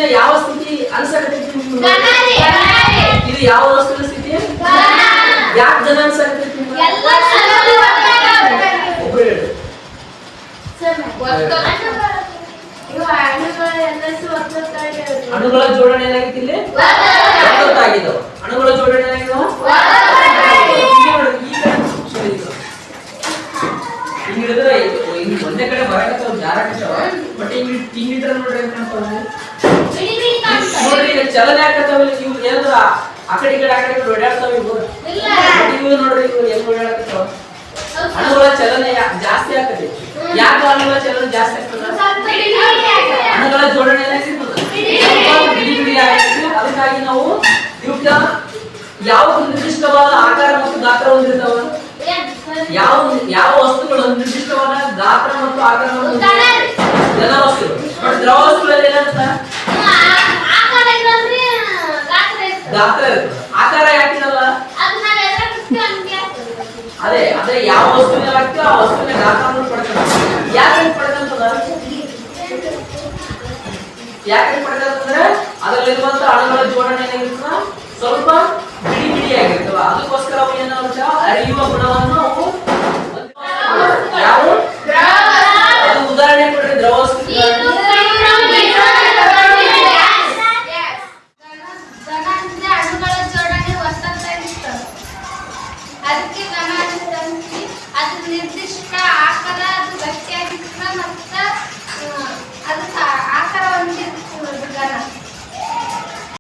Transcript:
ವಸ್ತುವಿನ ಯಾವ ಸ್ಥಿತಿ ಅನ್ಸಕತ್ತೈತಿ ನಿಮ್ಗೆ? ಇದು ಯಾವ ವಸ್ತುವಿನ ಸ್ಥಿತಿ? ಯಾಕೆ ಘನ ಅನ್ಸಕತ್ತೈತಿ ನಿಮ್ಗೆ? ಒಬ್ರು ಹೇಳಿ. ಅಣುಗಳ ಜೋಡಣೆ ಏನಾಗಿತ್ತು ಇಲ್ಲಿ? ಒತ್ತೊತ್ತಾಗಿದ್ದವು. ಅಣುಗಳ ಜೋಡಣೆ ಏನಾಗಿದ್ದವು? ಹಿಂಗ್ ಹಿಡಿದ್ರೆ ಹಿಂಗ್ ಒಂದೇ ಕಡೆ ಬರಕತ್ತಾವ ಜಾರಕತ್ತಾವ. ಬಟ್ ಹಿಂಗ್ ಹಿಡಿದ್ರೆ ನೋಡ್ರಿ ನೋಡ್ರಿ ಈಗ ಚಲನೆ ಆಗತ್ತಾವ. ಇವು ಏನಾದ್ರ ಆ ಕಡೆ ಈ ಕಡೆ ಓಡಾಡ್ತಾವ. ಇವು ನೋಡ್ರಿ ಇವು ಹೆಂಗ್ ಓಡಾಡಕತ್ತಾವ. ಅಣುಗಳ ಚಲನೆ ಜಾಸ್ತಿ ಆಗ್ತದೆ. ಯಾಕೆ ಅಣುಗಳ ಚಲನೆ ಜಾಸ್ತಿ ಆಗ್ತದ? ಅಣುಗಳ ಜೋಡಣೆ ಬಿಡಿ ಬಿಡಿ ಆಗಿರ್ತದೆ. ಅದಕ್ಕಾಗಿ ನಾವು ಇವಕ್ಕ ಯಾವ ನಿರ್ದಿಷ್ಟವಾದ ಆಕಾರ ಮತ್ತು ಗಾತ್ರ ಹೊಂದಿರ್ತಾವ. ಯಾವ ವಸ್ತುಗಳು ನಿರ್ದಿಷ್ಟವಾದ ಗಾತ್ರ ಮತ್ತು ಆಕಾರವನ್ನು ಘನ ವಸ್ತುಗಳು. ಬಟ್ ದ್ರವ ವಸ್ತುಗಳಲ್ಲಿ ಏನಂತ ಗಾತ್ರ ಇರ್ತದೆ. ಆಕಾರ ಯಾಕಿರಲ್ಲ? ಅದೇ ಯಾವ ವಸ್ತುವಿನ ಆಗ್ತದೆ ಆ ವಸ್ತುವಿನ ಗಾತ್ರವನ್ನು ಪಡ್ಕೊಂಡ. ಯಾಕೆ ಪಡ್ಕೊಂತದ? ಯಾಕೆ ಪಡ್ಕೊಂತಂದ್ರೆ ಅದರಲ್ಲಿರುವಂತ ಅಣುಗಳ ಜೋಡಣೆ ಏನಾಗಿರ್ತದ ಸ್ವಲ್ಪ ಬಿಡಿ ಬಿಡಿ ಆಗಿರ್ತವ. ಅದಕ್ಕೋಸ್ಕರ ಅವು ಏನಾಗುತ್ತೆ, ಅರಿಯುವ ಗುಣವನ್ನು